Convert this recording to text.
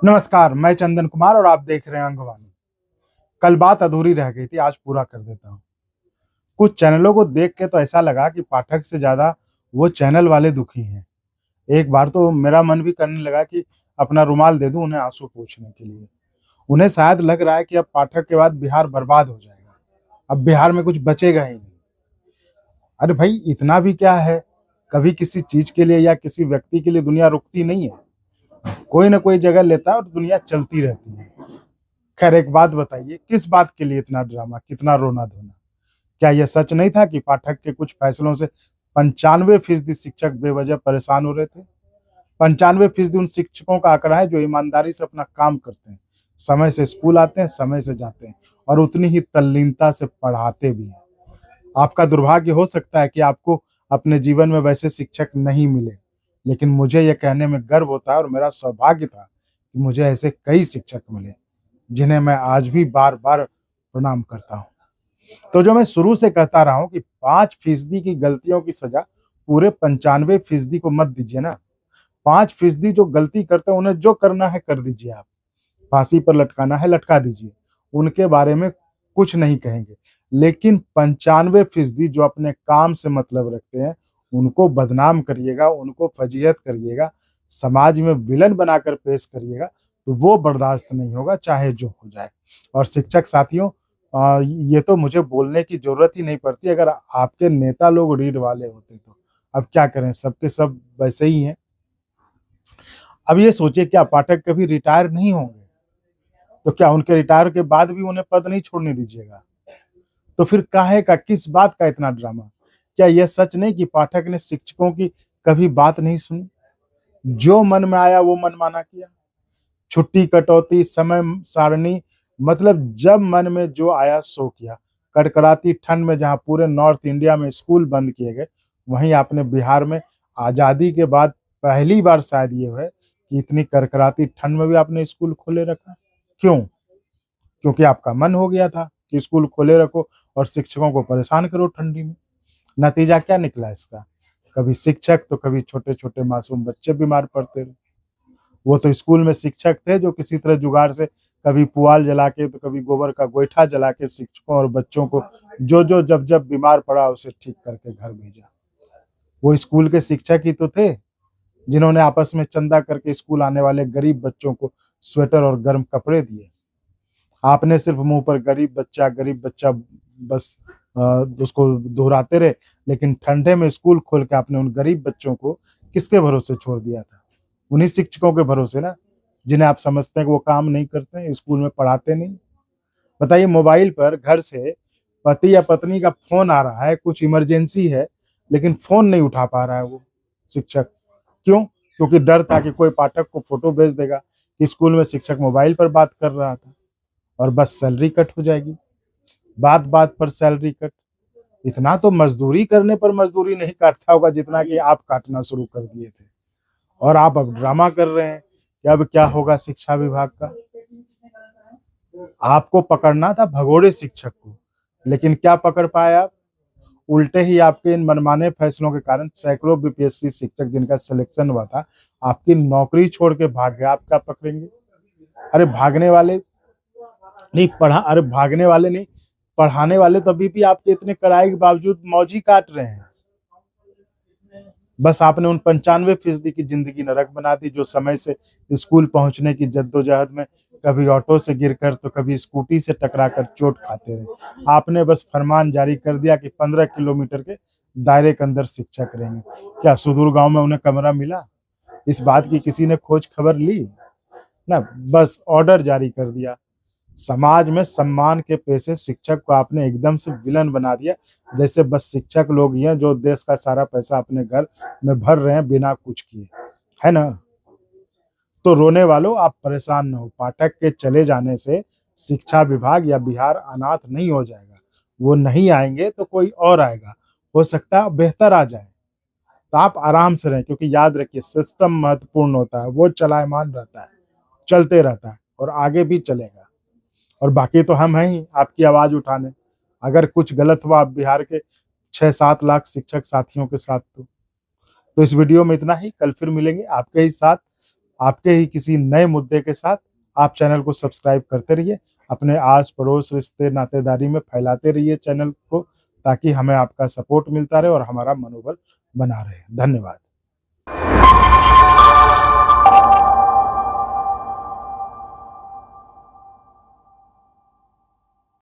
नमस्कार, मैं चंदन कुमार और आप देख रहे हैं अंगवानी। कल बात अधूरी रह गई थी, आज पूरा कर देता हूँ। कुछ चैनलों को देख के तो ऐसा लगा कि पाठक से ज़्यादा वो चैनल वाले दुखी हैं। एक बार तो मेरा मन भी करने लगा कि अपना रुमाल दे दूँ उन्हें आँसू पोंछने के लिए। उन्हें शायद लग रहा है कि अब पाठक के बाद बिहार बर्बाद हो जाएगा। अब बिहार में कुछ बचेगा ही नहीं। अरे भाई, इतना भी क्या है? कभी किसी चीज़ के लिए या किसी व्यक्ति के लिए दुनिया रुकती नहीं है। कोई ना कोई जगह लेता है और दुनिया चलती रहती है। खैर, एक बात बताइए, किस बात के लिए इतना ड्रामा, कितना रोना-धोना? क्या यह सच नहीं था कि पाठक के कुछ फैसलों से 95% शिक्षक बेवजह परेशान हो रहे थे? 95% उन शिक्षकों का आंकड़ा है जो ईमानदारी से अपना काम करते हैं, समय से स्कूल आते हैं, समय से जाते हैं और उतनी ही तल्लीनता से पढ़ाते भी हैं। आपका दुर्भाग्य हो सकता है कि आपको अपने जीवन में वैसे शिक्षक नहीं मिले, लेकिन मुझे यह कहने में गर्व होता है और मेरा सौभाग्य था कि मुझे ऐसे कई शिक्षक मिले, जिन्हें मैं आज भी बार-बार प्रणाम करता हूँ। तो जो मैं शुरू से कहता रहा हूँ कि 5% की गलतियों की सज़ा पूरे 95% को मत दीजिए ना। 5% जो गलती करते हैं, उन्हें जो करना है कर दीजिए आप। फांसी पर लटकाना है, लटका दीजिए। उनके बारे में कुछ नहीं कहेंगे। लेकिन 95% जो अपने काम से मतलब रखते हैं, उनको बदनाम करिएगा, उनको फजीहत करिएगा, समाज में विलेन बनाकर पेश करिएगा, तो वो बर्दाश्त नहीं होगा, चाहे जो हो जाए। और शिक्षक साथियों, ये तो मुझे बोलने की ज़रूरत ही नहीं पड़ती, अगर आपके नेता लोग रीढ़ वाले होते तो। अब क्या करें, सब के सब वैसे ही हैं। अब ये सोचिए, क्या पाठक कभी रिटायर नहीं होंगे? तो क्या उनके रिटायर के बाद भी उन्हें पद नहीं छोड़ने दीजिएगा? तो फिर काहे का, किस बात का इतना ड्रामा? क्या यह सच नहीं कि पाठक ने शिक्षकों की कभी बात नहीं सुनी? जो मन में आया वो मनमाना किया। छुट्टी कटौती, समय सारणी, मतलब जब मन में जो आया सो किया। कड़कड़ाती ठंड में जहाँ पूरे नॉर्थ इंडिया में स्कूल बंद किए गए, वहीं आपने बिहार में आज़ादी के बाद पहली बार शायद ये है कि इतनी कड़कड़ाती ठंड में भी आपने स्कूल खोले रखा। क्यों? क्योंकि आपका मन हो गया था कि स्कूल खोले रखो और शिक्षकों को परेशान करो ठंडी में। नतीजा क्या निकला इसका? कभी शिक्षक तो कभी छोटे-छोटे मासूम बच्चे बीमार पड़ते रहे। वो तो स्कूल में शिक्षक थे जो किसी तरह जुगाड़ से कभी पुआल जला के तो कभी गोबर का गोईठा जला के शिक्षकों और बच्चों को जो जब बीमार पड़ा उसे ठीक करके घर भेजा। वो स्कूल के शिक्षक ही तो थे जिन्होंने आपस में चंदा करके स्कूल आने वाले गरीब बच्चों को स्वेटर और गर्म कपड़े दिए। आपने सिर्फ मुंह पर गरीब बच्चा बस उसको दोहराते रहे, लेकिन ठंडे में स्कूल खोल के आपने उन गरीब बच्चों को किसके भरोसे छोड़ दिया था? उन्हीं शिक्षकों के भरोसे ना, जिन्हें आप समझते हैं कि वो काम नहीं करते हैं, स्कूल में पढ़ाते नहीं। बताइए, मोबाइल पर घर से पति या पत्नी का फ़ोन आ रहा है, कुछ इमरजेंसी है, लेकिन फ़ोन नहीं उठा पा रहा है वो शिक्षक। क्यों? क्योंकि डर था कि कोई पाठक को फ़ोटो भेज देगा कि स्कूल में शिक्षक मोबाइल पर बात कर रहा था और बस सैलरी कट हो जाएगी। बात-बात पर सैलरी कट। इतना तो मज़दूरी करने पर मज़दूरी नहीं काटता होगा जितना कि आप काटना शुरू कर दिए थे। और आप अब ड्रामा कर रहे हैं कि अब क्या होगा शिक्षा विभाग का। आपको पकड़ना था भगोड़े शिक्षक को, लेकिन क्या पकड़ पाए आप? उल्टे ही आपके इन मनमाने फैसलों के कारण सैकड़ों बीपीएससी शिक्षक जिनका सिलेक्शन हुआ था, आपकी नौकरी छोड़ के भाग गए। आप क्या पकड़ेंगे? अरे भागने वाले भागने वाले नहीं, पढ़ाने वाले तो अभी भी आपके इतने कड़ाई के बावजूद मौज ही काट रहे हैं। बस आपने उन 95% की ज़िंदगी नरक बना दी, जो समय से स्कूल पहुँचने की जद्दोजहद में कभी ऑटो से गिरकर तो कभी स्कूटी से टकराकर चोट खाते रहे। आपने बस फरमान जारी कर दिया कि 15 किलोमीटर के दायरे के अंदर शिक्षक रहेंगे। क्या सुदूर गाँव में उन्हें कमरा मिला? इस बात की किसी ने खोज खबर ली? ना, बस ऑर्डर जारी कर दिया। समाज में सम्मान के पेशे शिक्षक को आपने एकदम से विलन बना दिया, जैसे बस शिक्षक लोग ही हैं जो देश का सारा पैसा अपने घर में भर रहे हैं बिना कुछ किए, है ना? तो रोने वालों, आप परेशान ना हो। पाठक के चले जाने से शिक्षा विभाग या बिहार अनाथ नहीं हो जाएगा। वो नहीं आएंगे तो कोई और आएगा। हो सकता है बेहतर आ जाए। तो आप आराम से रहें, क्योंकि याद रखिए, सिस्टम महत्वपूर्ण होता है, वो चलायमान रहता है, चलते रहता है और आगे भी चलेगा। और बाकी तो हम हैं ही आपकी आवाज़ उठाने। अगर कुछ गलत हुआ आप बिहार के 6-7 लाख शिक्षक साथियों के साथ तो इस वीडियो में इतना ही। कल फिर मिलेंगे आपके ही साथ आपके ही किसी नए मुद्दे के साथ आप चैनल को सब्सक्राइब करते रहिए। अपने आस पड़ोस, रिश्ते नातेदारी में फैलाते रहिए चैनल को, ताकि हमें आपका सपोर्ट मिलता रहे और हमारा मनोबल बना रहे। धन्यवाद।